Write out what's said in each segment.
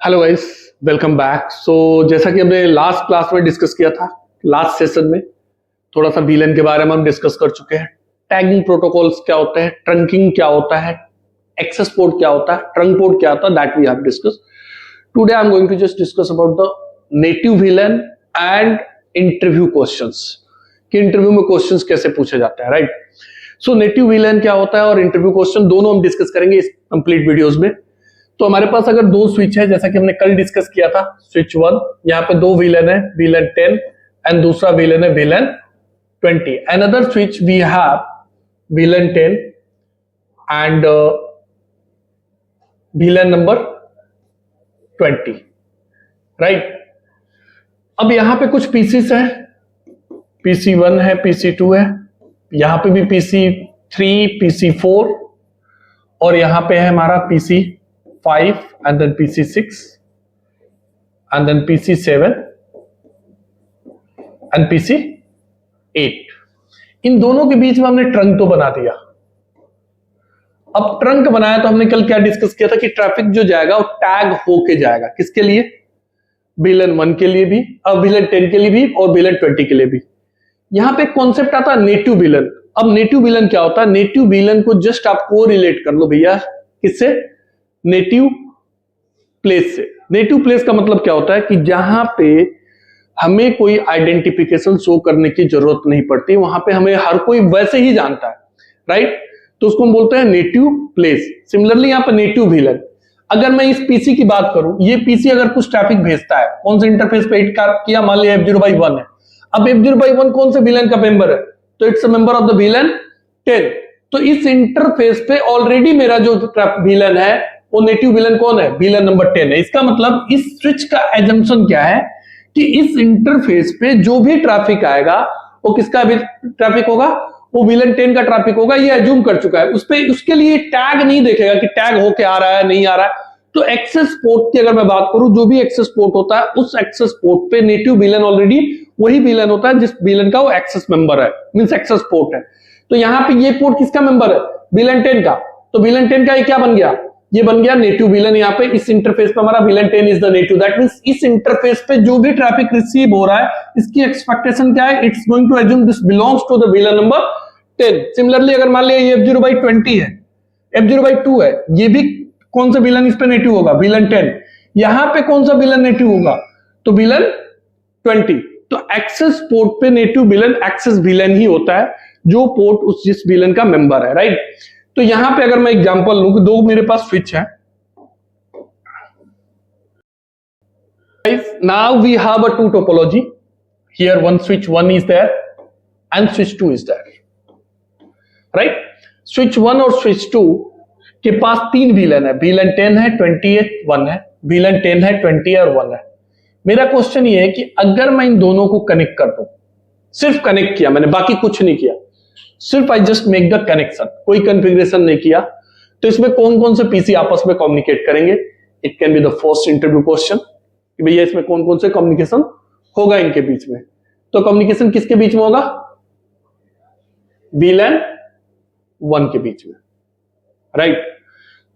Hello guys, welcome back. जैसा कि हमने लास्ट क्लास में डिस्कस किया था, लास्ट सेशन में थोड़ा सा वीलन के बारे में हम डिस्कस कर चुके हैं। टैगिंग प्रोटोकॉल्स क्या होते हैं, ट्रंकिंग क्या होता है, एक्सेस पोर्ट क्या होता है, ट्रंक पोर्ट क्या होता है, that we have discuss. Today I am going to just discuss about the native VLAN and interview questions, कि इंटरव्यू में क्वेश्चंस कैसे पूछे जाते हैं, राइट। सो नेटिव वीलन क्या होता है और इंटरव्यू क्वेश्चन दोनों हम डिस्कस करेंगे इस कंप्लीट वीडियोस में। तो हमारे पास अगर दो स्विच है, जैसा कि हमने कल डिस्कस किया था, स्विच 1, यहाँ पे दो विलन है, विलन 10 एंड दूसरा विलन है VLAN 20। Another switch we have VLAN 10 and VLAN number 20, right. अब यहां पे कुछ पीसीस है, PC1 है, PC2 है, यहां पे भी PC3, PC4 और यहां पे है हमारा PC5 and then PC6 and then PC7 and PC8। इन दोनों के बीच में हमने ट्रंक तो बना दिया। अब ट्रंक बनाया तो हमने कल क्या डिस्कस किया था कि ट्रैफिक जो जाएगा वो टैग होके जाएगा, किसके लिए? विलन 1 के लिए भी, अब विलन 10 के लिए भी और विलन 20 के लिए भी। यहां पे कॉन्सेप्ट आता है नेटिव विलन। अब नेटिव विलन क्या होता है? नेटिव विलन को जस्ट आप को रिलेट कर लो भैया, किससे? नेटिव प्लेस से। नेटिव प्लेस का मतलब क्या होता है कि जहां पे हमें कोई आइडेंटिफिकेशन शो करने की जरूरत नहीं पड़ती, वहां पे हमें हर कोई वैसे ही जानता है, राइट। तो उसको हम बोलते हैं नेटिव प्लेस। सिमिलरली यहां पर नेटिव विलन, अगर मैं इस पीसी की बात करूं, ये पीसी अगर कुछ ट्रैफिक भेजता है, कौन से इंटरफेस पे हिट किया, मान लिया F0/1 है। अब F0/1 कौन से विलन का मेंबर है? तो it's a member of the villain 10। तो इस इंटरफेस पे ऑलरेडी मेरा जो विलन है वो नेटिव विलन कौन है? विलन नंबर 10 है। इसका मतलब इस स्विच का एजम्पशन क्या है कि इस इंटरफेस पे जो भी ट्रैफिक आएगा वो किसका ट्रैफिक होगा? वो विलन 10 का ट्रैफिक होगा। ये एज्यूम कर चुका है। उसके लिए टैग नहीं देखेगा कि टैग होके आ रहा है नहीं आ रहा है। तो एक्सेस पोर्ट की अगर मैं बात करूं, जो भी एक्सेस पोर्ट होता है उस एक्सेस पोर्ट पे नेटिव विलन ऑलरेडी वही विलन होता है जिस विलन का वो एक्सेस मेंबर है, मींस एक्सेस पोर्ट है। तो यहां पे ये पोर्ट किसका मेंबर है? विलन 10 का। तो विलन 10 का ये क्या बन गया? ये बन गया नेटिव विलन। यहाँ पे इस इंटरफेस पे हमारा villain 10 is the native. That means इस इंटरफेस पे जो भी ट्रैफिक रिसीव हो रहा है, इसकी एक्सपेक्टेशन क्या है? It's going to assume this belongs to the VLAN number 10। Similarly अगर मान लिया ये F0/20 है, F0/2 है, ये भी कौन सा विलन इस पे नेटिव होगा? विलन 10। यहां पे कौन सा विलन नेटिव होगा? तो विलन 20। तो एक्सेस पोर्ट पे नेटिव विलन एक्सेस विलन ही होता है, जो पोर्ट उस जिस विलन का मेंबर है, राइट। तो यहां पे अगर मैं एग्जांपल लूं, दो मेरे पास स्विच है। Now we have a two topology here, one switch 1 is there and switch 2 is there, right. Switch 1 और स्विच 2 के पास तीन विलन है, विलन 10 है, 20 है, 1 है। विलन 10 है, 20 और 1 है। मेरा क्वेश्चन ये है कि अगर मैं इन दोनों को कनेक्ट कर दूं, सिर्फ कनेक्ट किया मैंने, बाकी कुछ नहीं किया, सिर्फ I just make the connection, कोई कॉन्फ़िगरेशन नहीं किया, तो इसमें कौन कौन से पीसी आपस में कम्युनिकेट करेंगे? It can be the first interview question कि भैया इसमें कौन कौन से कम्युनिकेशन होगा इनके बीच में। तो कम्युनिकेशन किसके बीच में होगा? विलन 1 के बीच में, राइट।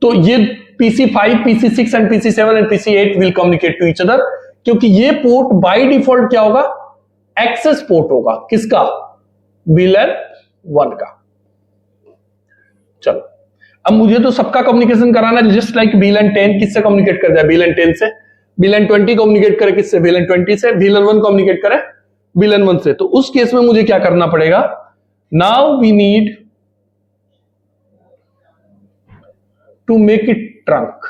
तो ये PC5, PC6 and PC7 and PC8 will communicate to each other, क्योंकि ये पोर्ट बाय डिफॉल्ट क्या होगा? एक्सेस पोर्ट होगा। किसका? विलन 1 का। चलो, अब मुझे तो सबका कम्युनिकेशन कराना है, जस्ट लाइक विलन 10 किससे कम्युनिकेट कर जाए? विलन 10 से। विलन 20 कम्युनिकेट करे किससे? विलन 20 से। विलन 1 कम्युनिकेट करे विलन 1 से। तो उस केस में मुझे क्या करना पड़ेगा? Now we need to make it trunk.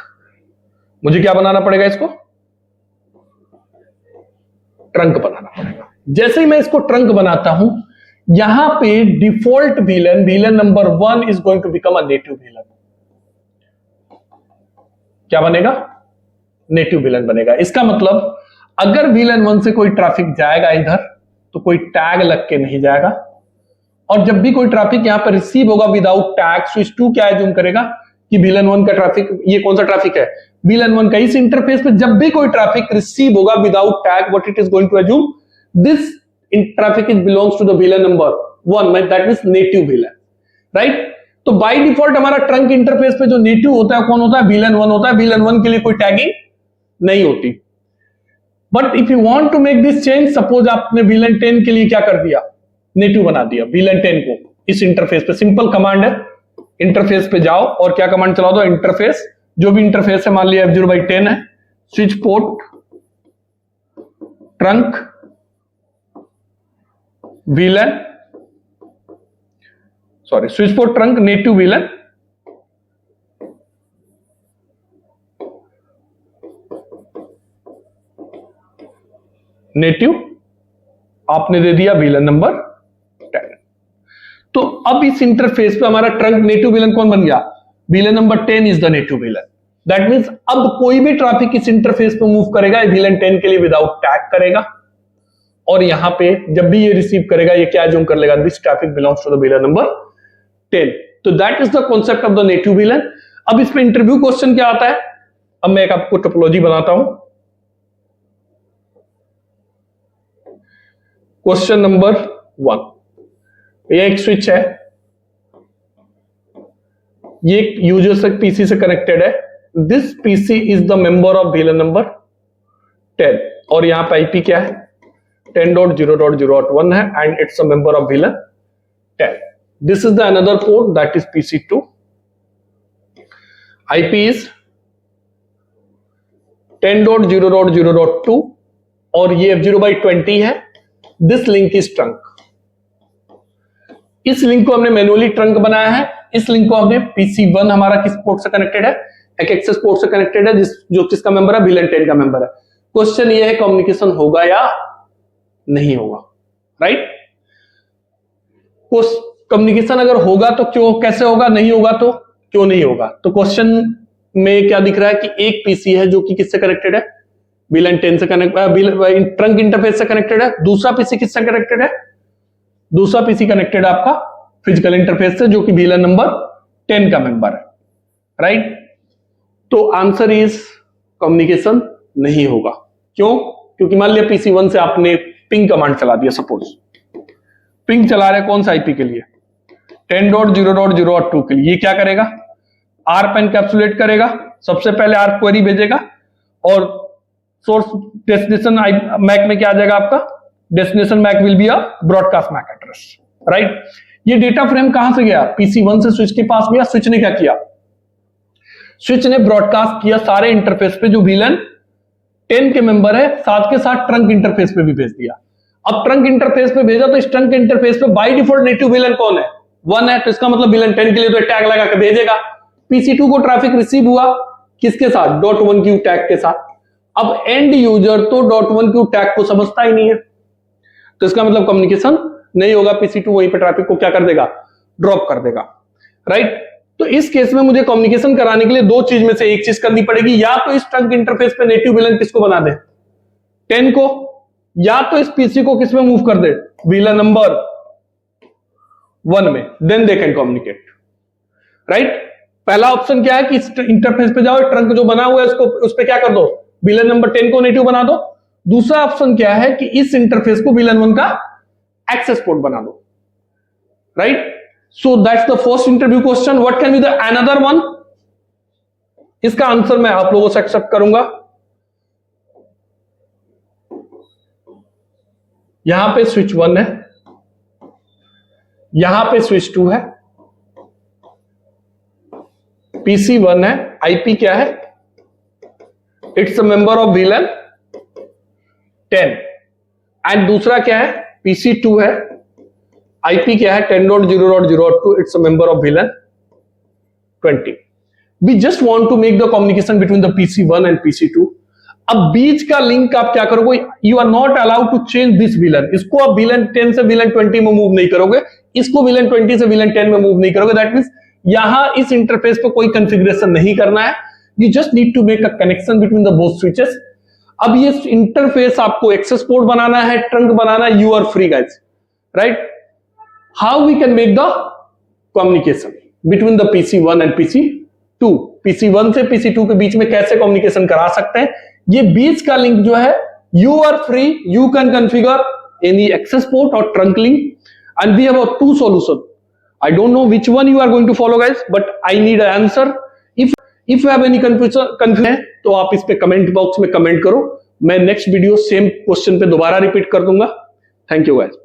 मुझे क्या बनाना पड़ेगा? इसको ट्रंक बनाना पड़ेगा। जैसे ही मैं इसको ट्रंक बनाता हूं, यहां पे default VLAN, VLAN number 1 is going to become a native VLAN. क्या बनेगा? नेटिव विलन बनेगा। इसका मतलब अगर विलन 1 से कोई ट्रैफिक जाएगा इधर, तो कोई टैग लग के नहीं जाएगा, और जब भी कोई ट्रैफिक यहां पर रिसीव होगा विदाउट टैग, स्विच 2 क्या एज्यूम करेगा कि विलन 1 का ट्रैफिक, ये कौन सा ट्रैफिक है? विलन 1 का। इस इंटरफेस पे जब भी कोई ट्रैफिक रिसीव होगा without tag, what it is going to assume? This traffic is belongs to the VLAN number 1, that means native VLAN, right. तो बाय डिफॉल्ट हमारा ट्रंक इंटरफेस पे जो नेटिव होता है कौन होता है? विलन 1 होता है। विलन 1 के लिए कोई टैगिंग नहीं होती। But if you want to make this change, suppose आपने VLAN 10 के लिए क्या कर दिया, नेटिव बना दिया VLAN 10 को इस इंटरफेस पे। सिंपल कमांड है, इंटरफेस पे जाओ और क्या कमांड चला दो, इंटरफेस, जो भी इंटरफेस है, मान लिया F0/10 है, switch port trunk VLAN, sorry switch port trunk native VLAN, native आपने दे दिया VLAN नंबर 10। तो अब इस इंटरफेस पे हमारा ट्रंक नेटिव VLAN कौन बन गया, VLAN number 10 is the native VLAN। That means अब कोई भी ट्रैफिक इस इंटरफेस पे मूव करेगा VLAN 10 के लिए विदाउट टैग करेगा, और यहां पे जब भी ये रिसीव करेगा ये क्या एज्यूम कर लेगा, this traffic belongs to the VLAN number 10। तो that is the concept of the native VLAN। अब इस पे इंटरव्यू क्वेश्चन क्या आता है, अब मैं एक आपको टोपोलॉजी बनाता हूं। क्वेश्चन नंबर 1, ये एक स्विच है, ये एक यूजर से पीसी से कनेक्टेड है, this PC is the member of VLAN number 10, और यहां पे आईपी क्या है 10.0.0.1 है, and it's a member of VLAN 10। This is the another port that is PC2, IP is 10.0.0.2 और ये F0/20 है। दिस लिंक इज ट्रंक, इस लिंक को हमने मैन्युअली ट्रंक बनाया है, इस लिंक को हमने PC1 हमारा किस पोर्ट से कनेक्टेड है, एक एक्सेस पोर्ट से कनेक्टेड है, जो किसका मेंबर है, VLAN 10 का मेंबर है। क्वेश्चन ये है कम्युनिकेशन होगा या नहीं होगा, राइट। कम्युनिकेशन अगर होगा तो क्यों, कैसे होगा, नहीं होगा तो क्यों नहीं होगा। तो क्वेश्चन में क्या दिख रहा है कि एक पीसी है जो कि किससे कनेक्टेड है, VLAN 10 से कनेक्ट, ट्रंक इंटरफेस से कनेक्टेड है। दूसरा पीसी किससे कनेक्टेड है, दूसरा पीसी कनेक्टेड है आपका फिजिकल इंटरफेस से, जो कि VLAN नंबर 10 का मेंबर है, राइट। तो आंसर इज कम्युनिकेशन नहीं होगा। क्यों, क्योंकि मान लिया PC1 से आपने पिंग कमांड चला दिया, सपोज पिंग चला रहे कौन सा आईपी के लिए, 10.0.0.2 के लिए। ये क्या करेगा, ARP एनकैप्सुलेट करेगा, सबसे पहले ARP क्वेरी भेजेगा, और सोर्स डेस्टिनेशन मैक में क्या आ जाएगा आपका, destination MAC will be a broadcast MAC address, right. ये डेटा फ्रेम कहां से गया, PC1 से स्विच के पास गया। स्विच ने क्या किया, स्विच ने ब्रॉडकास्ट किया सारे इंटरफेस पे जो VLAN 10 के मेंबर है, साथ के साथ ट्रंक इंटरफेस पे भी भेज दिया। अब ट्रंक इंटरफेस पे भेजा तो इस ट्रंक इंटरफेस पे बाय डिफॉल्ट नेटिव VLAN कौन है, 1 है, तो इसका मतलब VLAN 10 के लिए तो टैग लगा के भेजेगा। PC2 को ट्रैफिक रिसीव हुआ किसके साथ, .1q टैग के साथ। अब एंड यूजर तो .1q टैग को समझता ही नहीं है, तो इसका मतलब कम्युनिकेशन नहीं होगा। PC2 वहीं पे ट्रैफिक को क्या कर देगा, ड्रॉप कर देगा, राइट। तो इस केस में मुझे कम्युनिकेशन कराने के लिए दो चीज में से एक चीज करनी पड़ेगी, या तो इस ट्रंक इंटरफेस पे नेटिव VLAN किसको बना दे, 10 को, या तो इस पीसी को किस में मूव कर दे, VLAN नंबर 1 में, then they can communicate, right. पहला ऑप्शन क्या है कि इस इंटरफेस पे जाओ, ट्रंक जो बना हुआ है उसको, उस पे क्या कर दो, VLAN नंबर 10 को नेटिव बना दो। दूसरा ऑप्शन क्या है कि इस इंटरफेस को VLAN 1 का एक्सेस पोर्ट बना दो, right. So that's the first interview question. What can be the another one, इसका आंसर मैं आप लोगों से एक्सेप्ट करूंगा। यहां पे स्विच 1 है, यहां पे स्विच 2 है, PC1 है, आईपी क्या है, it's a member of VLAN 10, and दूसरा क्या है, PC2 है, आईपी क्या है, 10.0.0.2, it's a member of VLAN 20। We just want to make the communication between the PC1 and PC2। अब बीच का लिंक आप क्या करोगे, you are not allowed to change this VLAN। इसको आप VLAN 10 से VLAN 20 में मूव नहीं करोगे, इसको VLAN 20 से VLAN 10 में मूव नहीं करोगे। दैट मींस यहां इस इंटरफेस पे कोई कॉन्फ़िगरेशन नहीं करना है, you just need to make a connection between the both switches. अब ये इंटरफेस आपको एक्सेस पोर्ट बनाना है, ट्रंक बनाना है, you are free guys, right. How we can make the communication between the PC1 and PC2, PC1 से PC2 के बीच में कैसे कम्युनिकेशन करा सकते हैं। ये बीच का लिंक जो है, you are free, you can configure any access port और trunk link, and we have two solution। I don't know which one you are going to follow guys, but I need an answer। If you have any confusion है तो आप इस पे comment box में comment करो, मैं next video same question पे दोबारा रिपीट कर दूंगा। Thank you guys.